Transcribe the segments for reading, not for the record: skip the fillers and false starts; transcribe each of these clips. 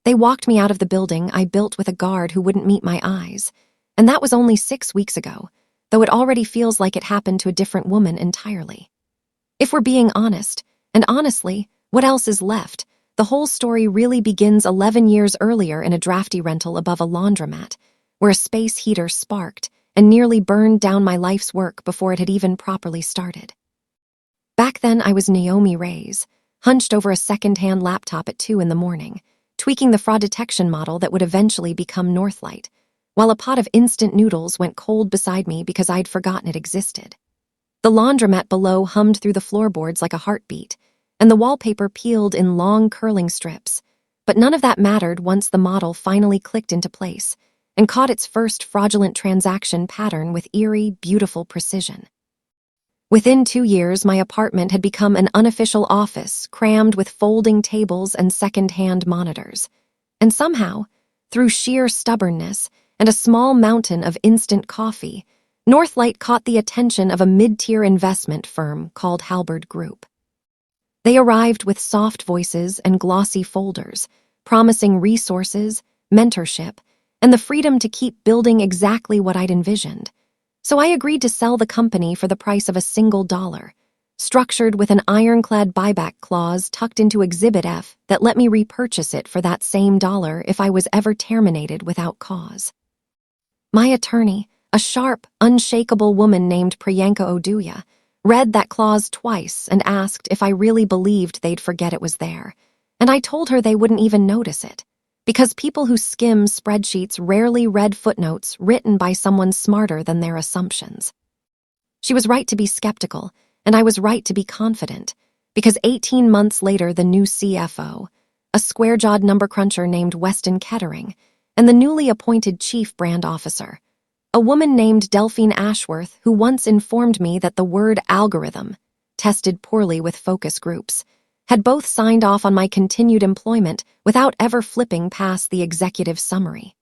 They walked me out of the building I built with a guard who wouldn't meet my eyes. And that was only 6 weeks ago, though it already feels like it happened to a different woman entirely. If we're being honest, and honestly, what else is left? The whole story really begins 11 years earlier in a drafty rental above a laundromat, where a space heater sparked and nearly burned down my life's work before it had even properly started. Back then, I was Naomi Reyes, hunched over a second-hand laptop at 2 in the morning, tweaking the fraud detection model that would eventually become Northlight, while a pot of instant noodles went cold beside me because I'd forgotten it existed. The laundromat below hummed through the floorboards like a heartbeat, and the wallpaper peeled in long, curling strips. But none of that mattered once the model finally clicked into place and caught its first fraudulent transaction pattern with eerie, beautiful precision. Within 2 years, my apartment had become an unofficial office crammed with folding tables and second-hand monitors. And somehow, through sheer stubbornness and a small mountain of instant coffee, Northlight caught the attention of a mid-tier investment firm called Halberd Group. They arrived with soft voices and glossy folders, promising resources, mentorship, and the freedom to keep building exactly what I'd envisioned. So I agreed to sell the company for the price of $1, structured with an ironclad buyback clause tucked into Exhibit F that let me repurchase it for that same dollar if I was ever terminated without cause. My attorney, a sharp, unshakable woman named Priyanka Oduya, read that clause twice and asked if I really believed they'd forget it was there, and I told her they wouldn't even notice it, because people who skim spreadsheets rarely read footnotes written by someone smarter than their assumptions. She was right to be skeptical, and I was right to be confident, because 18 months later the new CFO, a square-jawed number cruncher named Weston Kettering, and the newly appointed chief brand officer, a woman named Delphine Ashworth, who once informed me that the word algorithm, tested poorly with focus groups, had both signed off on my continued employment without ever flipping past the executive summary.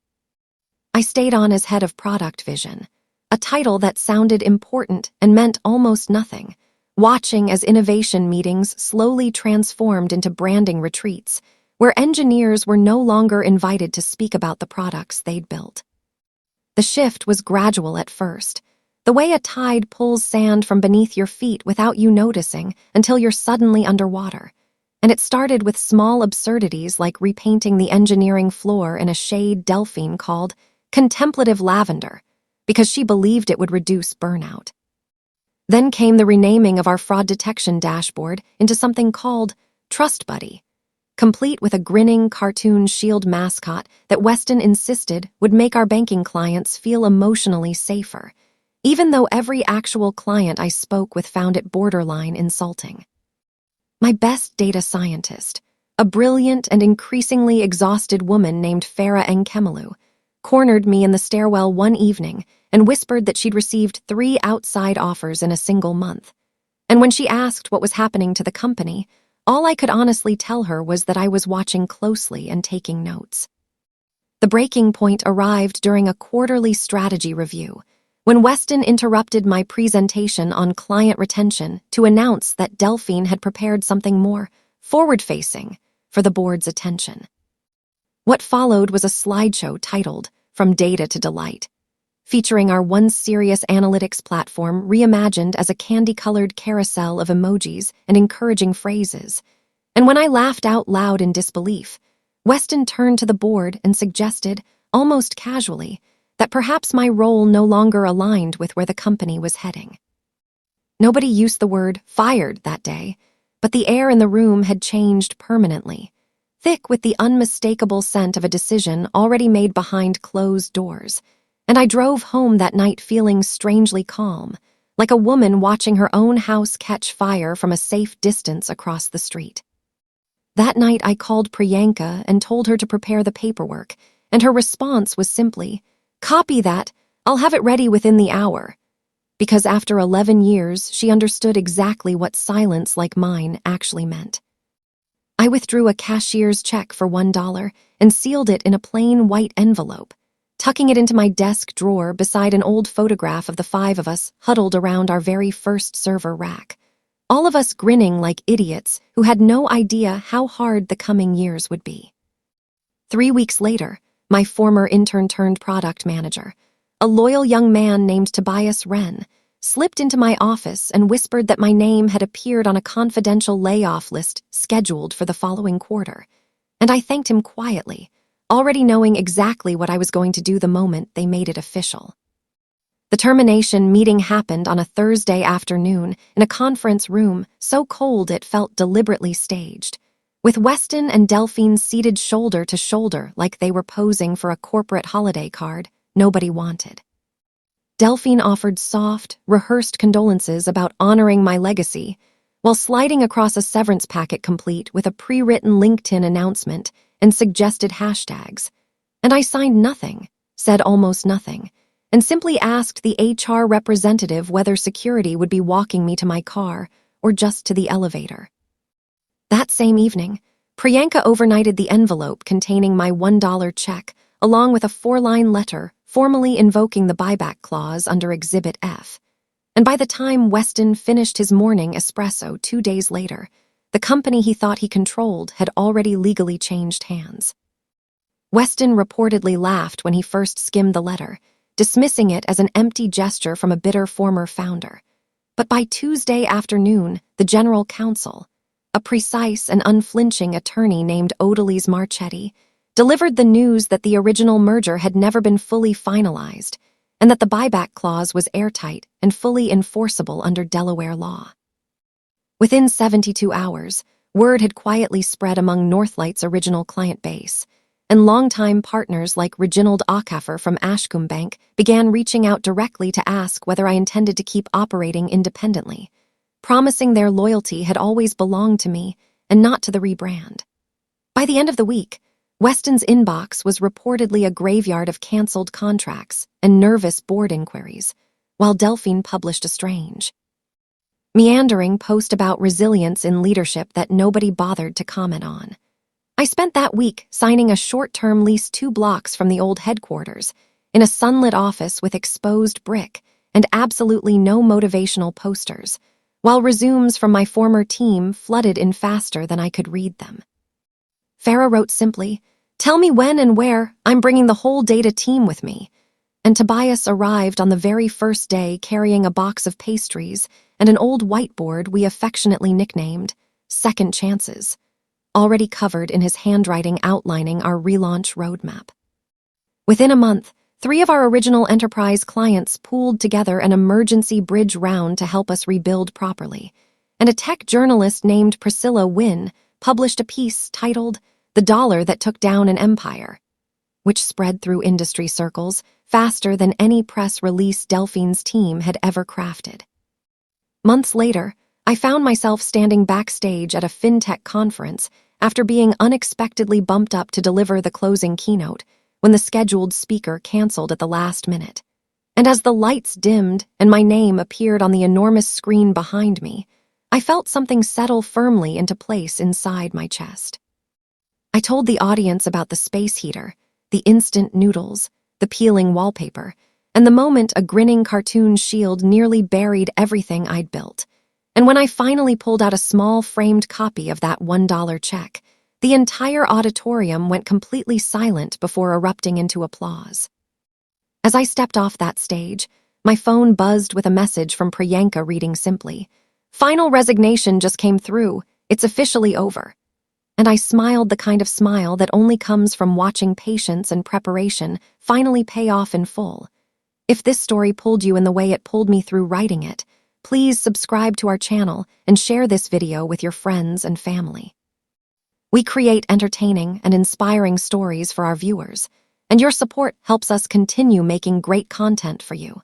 I stayed on as head of product vision, a title that sounded important and meant almost nothing, watching as innovation meetings slowly transformed into branding retreats, where engineers were no longer invited to speak about the products they'd built. The shift was gradual at first, the way a tide pulls sand from beneath your feet without you noticing until you're suddenly underwater. And it started with small absurdities like repainting the engineering floor in a shade Delphine called contemplative lavender, because she believed it would reduce burnout. Then came the renaming of our fraud detection dashboard into something called Trust Buddy, complete with a grinning cartoon shield mascot that Weston insisted would make our banking clients feel emotionally safer, even though every actual client I spoke with found it borderline insulting. My best data scientist, a brilliant and increasingly exhausted woman named Farah Nkemelu, cornered me in the stairwell one evening and whispered that she'd received 3 outside offers in a single month. And when she asked what was happening to the company, all I could honestly tell her was that I was watching closely and taking notes. The breaking point arrived during a quarterly strategy review, when Weston interrupted my presentation on client retention to announce that Delphine had prepared something more forward-facing for the board's attention. What followed was a slideshow titled From Data to Delight, featuring our once serious analytics platform reimagined as a candy-colored carousel of emojis and encouraging phrases. And when I laughed out loud in disbelief, Weston turned to the board and suggested, almost casually, that perhaps my role no longer aligned with where the company was heading. Nobody used the word fired that day, but the air in the room had changed permanently, thick with the unmistakable scent of a decision already made behind closed doors. And I drove home that night feeling strangely calm, like a woman watching her own house catch fire from a safe distance across the street. That night I called Priyanka and told her to prepare the paperwork, and her response was simply, "Copy that, I'll have it ready within the hour." Because after 11 years, she understood exactly what silence like mine actually meant. I withdrew a cashier's check for $1 and sealed it in a plain white envelope, tucking it into my desk drawer beside an old photograph of the 5 of us huddled around our very first server rack, all of us grinning like idiots who had no idea how hard the coming years would be. 3 weeks later, my former intern turned product manager, a loyal young man named Tobias Wren, slipped into my office and whispered that my name had appeared on a confidential layoff list scheduled for the following quarter, and I thanked him quietly, already knowing exactly what I was going to do the moment they made it official. The termination meeting happened on a Thursday afternoon in a conference room so cold it felt deliberately staged, with Weston and Delphine seated shoulder to shoulder like they were posing for a corporate holiday card nobody wanted. Delphine offered soft, rehearsed condolences about honoring my legacy, while sliding across a severance packet complete with a pre-written LinkedIn announcement and suggested hashtags. And I signed nothing, said almost nothing, and simply asked the HR representative whether security would be walking me to my car or just to the elevator. That same evening, Priyanka overnighted the envelope containing my $1 check, along with a 4-line letter formally invoking the buyback clause under Exhibit F. And by the time Weston finished his morning espresso 2 days later, the company he thought he controlled had already legally changed hands. Weston reportedly laughed when he first skimmed the letter, dismissing it as an empty gesture from a bitter former founder. But by Tuesday afternoon, the general counsel, a precise and unflinching attorney named Odalise Marchetti, delivered the news that the original merger had never been fully finalized and that the buyback clause was airtight and fully enforceable under Delaware law. Within 72 hours, word had quietly spread among Northlight's original client base, and longtime partners like Reginald Acaffer from Ashcombe Bank began reaching out directly to ask whether I intended to keep operating independently, promising their loyalty had always belonged to me and not to the rebrand. By the end of the week, Weston's inbox was reportedly a graveyard of canceled contracts and nervous board inquiries, while Delphine published a strange, meandering post about resilience in leadership that nobody bothered to comment on. I spent that week signing a short-term lease 2 blocks from the old headquarters, in a sunlit office with exposed brick and absolutely no motivational posters, while resumes from my former team flooded in faster than I could read them. Farah wrote simply, "Tell me when and where, I'm bringing the whole data team with me." And Tobias arrived on the very first day carrying a box of pastries and an old whiteboard we affectionately nicknamed Second Chances, already covered in his handwriting outlining our relaunch roadmap. Within a month, 3 of our original enterprise clients pooled together an emergency bridge round to help us rebuild properly, and a tech journalist named Priscilla Wynn published a piece titled "The Dollar That Took Down an Empire," which spread through industry circles faster than any press release Delphine's team had ever crafted. Months later, I found myself standing backstage at a fintech conference after being unexpectedly bumped up to deliver the closing keynote when the scheduled speaker canceled at the last minute. And as the lights dimmed and my name appeared on the enormous screen behind me, I felt something settle firmly into place inside my chest. I told the audience about the space heater, the instant noodles, the peeling wallpaper, and the moment a grinning cartoon shield nearly buried everything I'd built. And when I finally pulled out a small framed copy of that $1 check, the entire auditorium went completely silent before erupting into applause. As I stepped off that stage, my phone buzzed with a message from Priyanka reading simply, "Final resignation just came through. It's officially over." And I smiled the kind of smile that only comes from watching patience and preparation finally pay off in full. If this story pulled you in the way it pulled me through writing it, please subscribe to our channel and share this video with your friends and family. We create entertaining and inspiring stories for our viewers, and your support helps us continue making great content for you.